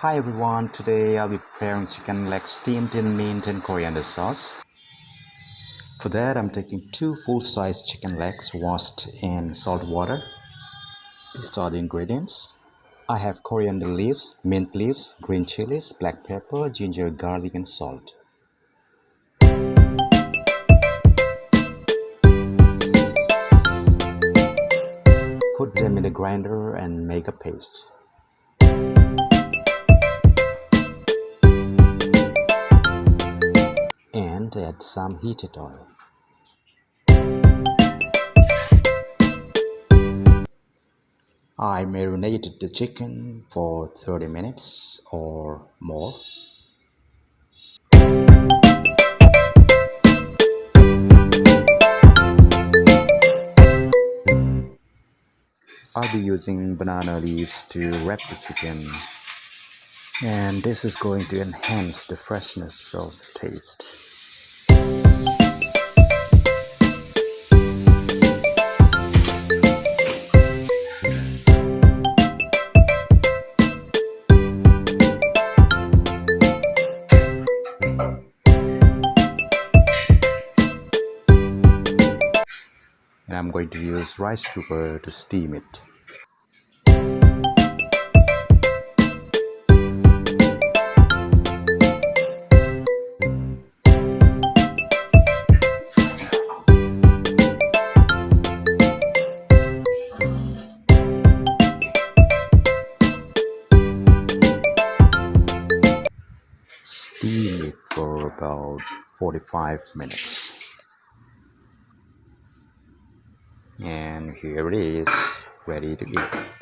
Hi everyone, today I'll be preparing chicken legs steamed in mint and coriander sauce. For that I'm taking 2 full-size chicken legs washed in salt water. These are the ingredients. I have coriander leaves, mint leaves, green chilies, black pepper, ginger, garlic and salt. Put them in the grinder and make a paste. And add some heated oil. I marinated the chicken for 30 minutes or more. I'll be using banana leaves to wrap the chicken, and this is going to enhance the freshness of the taste. And I'm going to use rice cooker to steam it. Steam it for about 45 minutes. And here it is, ready to eat.